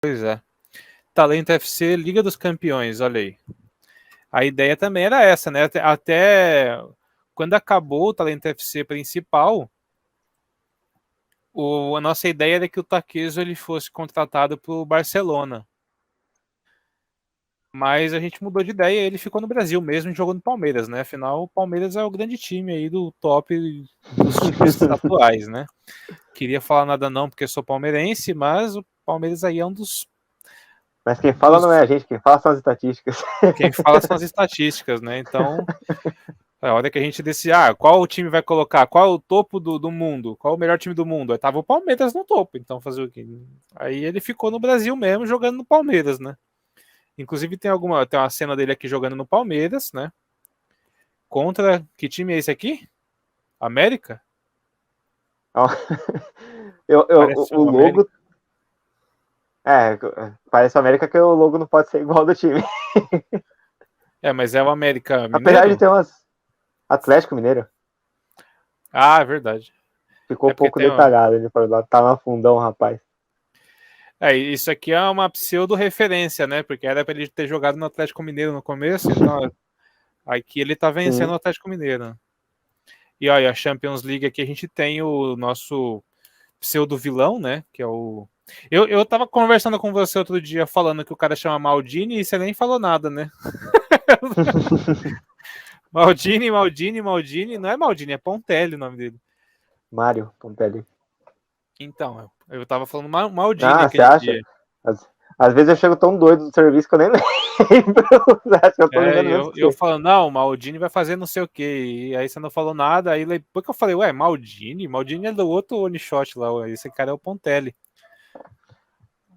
Pois é. Talento FC, Liga dos Campeões, olha aí. A ideia também era essa, né? Até quando acabou o Talento FC principal, a nossa ideia era que o Taqueso ele fosse contratado pro Barcelona. Mas a gente mudou de ideia e ele ficou no Brasil mesmo e jogou no Palmeiras, né? Afinal, o Palmeiras é o grande time aí do top dos times atuais, né? Queria falar nada não porque sou palmeirense, mas o Palmeiras aí é um dos... Mas quem fala não é a gente, quem fala são as estatísticas. Quem fala são as estatísticas, né? Então, a hora que a gente decide, qual o time vai colocar, qual é o topo do mundo, qual é o melhor time do mundo? Aí tava o Palmeiras no topo, então fazer o quê? Aí ele ficou no Brasil mesmo, jogando no Palmeiras, né? Inclusive tem uma cena dele aqui jogando no Palmeiras, né? Contra, que time é esse aqui? América? Parece O o América. logo... parece o América que o logo não pode ser igual ao do time. Mas é o América Apesar de Mineiro? ter umas... Atlético Mineiro. Ah, é verdade. Ficou É porque pouco tem... detalhado. Ele falou lá, tá na fundão, rapaz. isso aqui é uma pseudo-referência, né? Porque era pra ele ter jogado no Atlético Mineiro no começo, então aqui ele tá vencendo Sim. o Atlético Mineiro. E olha, a Champions League aqui a gente tem o nosso pseudo-vilão, né? Que é o... Eu tava conversando com você outro dia falando que o cara chama Maldini e você nem falou nada, né? Maldini, não é Maldini, é Pontelli o nome dele. Mário Pontelli. Então, eu tava falando Maldini Ah, você aquele acha? dia. Às vezes eu chego tão doido do serviço que eu nem lembro. Você acha que eu tô lembrando menos que Eu você? falando, não, Maldini vai fazer não sei o quê. E aí você não falou nada. Aí depois que eu falei, ué, Maldini? Maldini é do outro one shot lá. Esse cara é o Pontelli.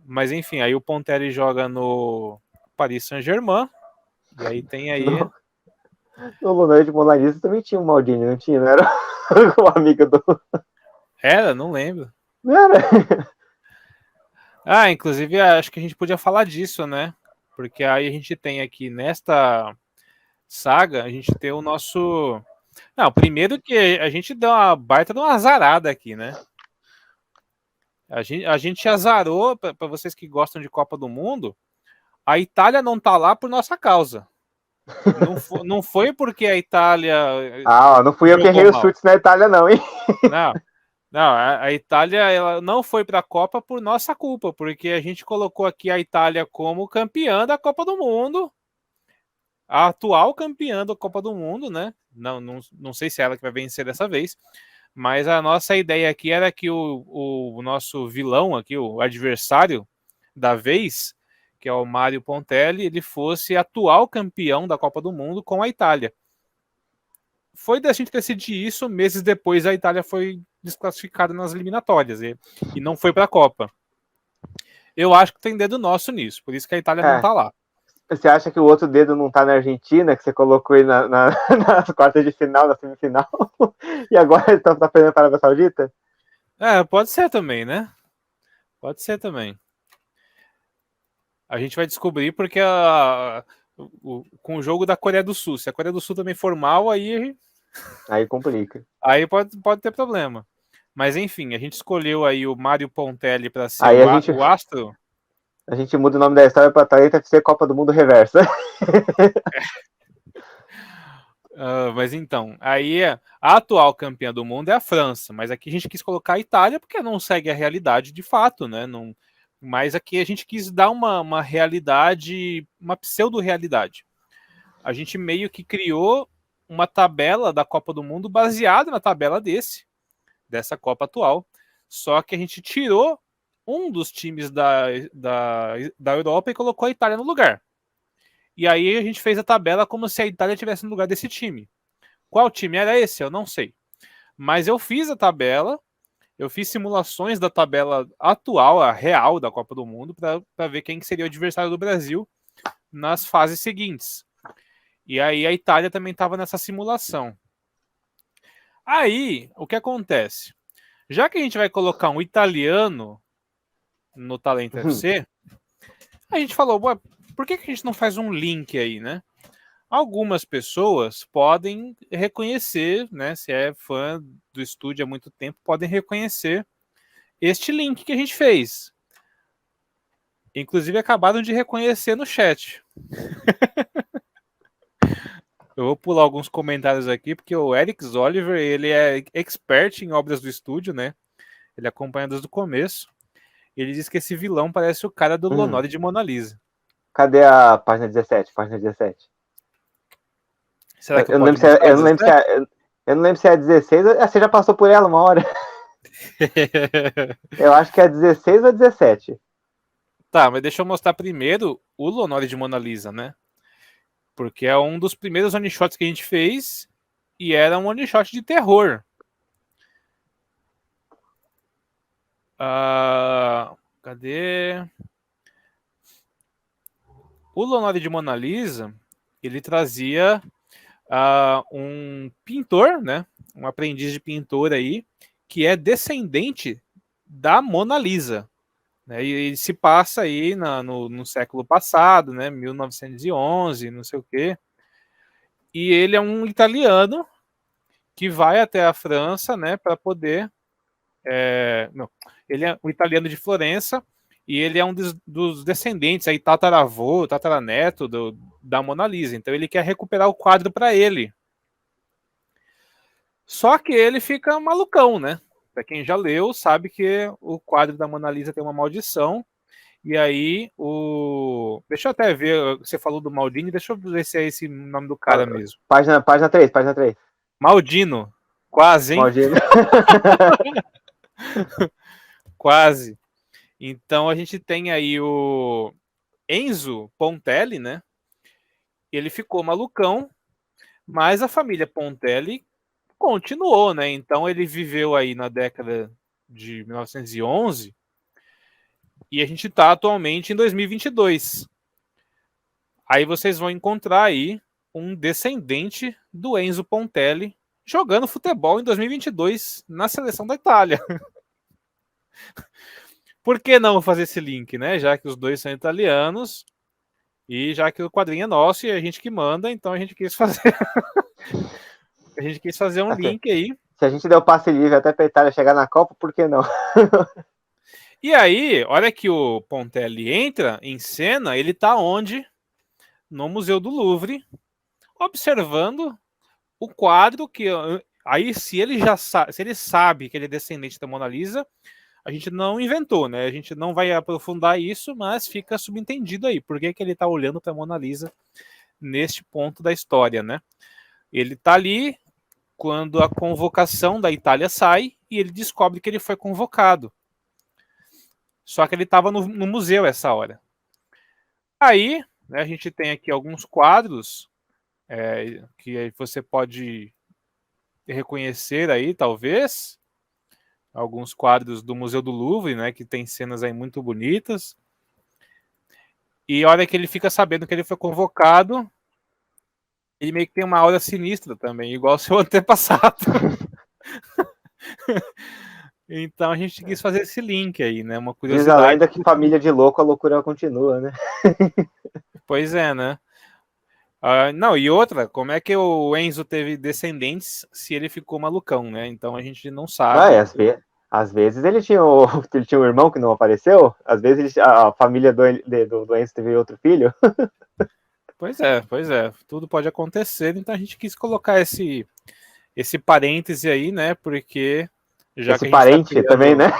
Mas enfim, aí o Pontelli joga no Paris Saint-Germain. E aí tem aí. No Lunar de Monalisa também tinha um Maldini, não tinha? Não era o amigo do. Era, não lembro. Não era? Inclusive, acho que a gente podia falar disso, né? Porque aí a gente tem aqui nesta saga, a gente tem o nosso. Não, primeiro que a gente deu uma baita de uma azarada aqui, né? A gente azarou, para vocês que gostam de Copa do Mundo, a Itália não tá lá por nossa causa. Não foi porque a Itália Não fui eu que jogou errei os mal. chutes na Itália, não, hein? Não, não, a Itália ela não foi para a Copa por nossa culpa, porque a gente colocou aqui a Itália como campeã da Copa do Mundo, a atual campeã da Copa do Mundo, né? Não sei se é ela que vai vencer dessa vez, mas a nossa ideia aqui era que o nosso vilão aqui, o adversário da vez, que é o Mário Pontelli, ele fosse atual campeão da Copa do Mundo com a Itália. Foi da gente decidir isso, meses depois a Itália foi desclassificada nas eliminatórias e não foi para a Copa. Eu acho que tem dedo nosso nisso, por isso que a Itália não tá lá. Você acha que o outro dedo não tá na Argentina, que você colocou aí nas quartas de final, na semifinal, e agora eles estão perdendo para a Arábia Saudita? Pode ser também, né? Pode ser também. A gente vai descobrir porque com o jogo da Coreia do Sul, se a Coreia do Sul também for mal, Aí complica. aí pode ter problema. Mas enfim, a gente escolheu aí o Mário Pontelli para ser Aí o astro. a gente muda o nome da história para Talento FC Copa do Mundo Reversa. Mas então, aí a atual campeã do mundo é a França, mas aqui a gente quis colocar a Itália porque não segue a realidade de fato, né? Não, mas aqui a gente quis dar uma realidade, uma pseudo-realidade. A gente meio que criou uma tabela da Copa do Mundo baseada na tabela dessa Copa atual. Só que a gente tirou um dos times da Europa e colocou a Itália no lugar. E aí a gente fez a tabela como se a Itália estivesse no lugar desse time. Qual time era esse? Eu não sei. Mas eu fiz a tabela, eu fiz simulações da tabela atual, a real da Copa do Mundo, para ver quem seria o adversário do Brasil nas fases seguintes. E aí a Itália também estava nessa simulação. Aí, o que acontece? Já que a gente vai colocar um italiano no Talento FC, a gente falou, por que a gente não faz um link aí, né? Algumas pessoas podem reconhecer, né? Se é fã do estúdio há muito tempo, podem reconhecer este link que a gente fez. Inclusive acabaram de reconhecer no chat. Eu vou pular alguns comentários aqui, porque o Eric Oliver, ele é expert em obras do estúdio, né? Ele acompanha desde o começo. Ele diz que esse vilão parece o cara do Hum. Lonori de Mona Lisa. Cadê a página 17? Página 17. Será que eu Eu não lembro posso se é, mostrar eu não lembro se 17? é, eu não lembro se é a 16. Você já passou por ela uma hora. Eu acho que é a 16 ou a 17. Tá, mas deixa eu mostrar primeiro o Lonori de Mona Lisa, né? Porque é um dos primeiros one-shots que a gente fez e era um one-shot de terror. Cadê? O Lonori de Mona Lisa, ele trazia um pintor, né? Um aprendiz de pintor aí, que é descendente da Mona Lisa. Né? E ele se passa aí no século passado, né? 1911, não sei o quê. E ele é um italiano que vai até a França, né? Para poder. Não, ele é um italiano de Florença e ele é um dos descendentes, aí, tataravô, tataraneto da Mona Lisa. Então ele quer recuperar o quadro para ele. Só que ele fica malucão, né? Para quem já leu, sabe que o quadro da Mona Lisa tem uma maldição. E aí, deixa eu até ver, você falou do Maldini, deixa eu ver se é esse o nome do cara mesmo. Página 3, página 3. Maldino, quase, hein? Maldino. Quase. Então a gente tem aí o Enzo Pontelli, né? Ele ficou malucão, mas a família Pontelli continuou, né? Então ele viveu aí na década de 1911 e a gente está atualmente em 2022. Aí vocês vão encontrar aí um descendente do Enzo Pontelli jogando futebol em 2022 na seleção da Itália. Por que não fazer esse link, né? Já que os dois são italianos e já que o quadrinho é nosso e a gente que manda, então a gente quis fazer a gente quis fazer um Assim, link aí. se a gente der o passe livre até pra Itália chegar na Copa, por que não? E aí, olha que o Pontelli entra em cena, ele tá onde? No Museu do Louvre, observando o quadro que aí se ele já se ele sabe que ele é descendente da Mona Lisa, a gente não inventou, né? A gente não vai aprofundar isso, mas fica subentendido aí. Por que, que ele está olhando para a Mona Lisa neste ponto da história, né? Ele está ali quando a convocação da Itália sai e ele descobre que ele foi convocado. Só que ele estava no museu essa hora. Aí, né, a gente tem aqui alguns quadros que você pode reconhecer aí, talvez. Alguns quadros do Museu do Louvre, né, que tem cenas aí muito bonitas. E a hora que ele fica sabendo que ele foi convocado, ele meio que tem uma aura sinistra também, igual o seu antepassado. Então a gente quis fazer esse link aí, né? Uma Diz a curiosidade. lenda que família de louco a loucura continua, né? Pois é, né? Não, e outra, como é que o Enzo teve descendentes se ele ficou malucão, né? Então a gente não Vai, sabe. às vezes ele tinha um irmão que não apareceu, às vezes a família do Enzo teve outro filho. Pois é, tudo pode acontecer, então a gente quis colocar esse parêntese aí, né? Porque já Esse que a gente está parente também, criando né?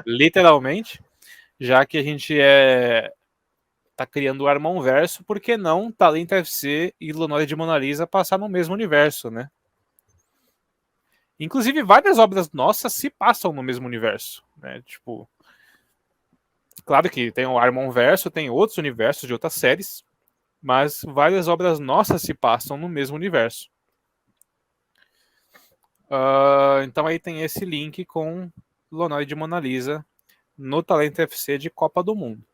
literalmente, já que a gente tá criando o Armonverso, por que não Talento FC e Lenória de Mona Lisa passar no mesmo universo, né? Inclusive, várias obras nossas se passam no mesmo universo, né? Tipo, claro que tem o Armonverso, tem outros universos de outras séries, mas várias obras nossas se passam no mesmo universo. Então aí tem esse link com Lenória de Mona Lisa no Talento FC de Copa do Mundo.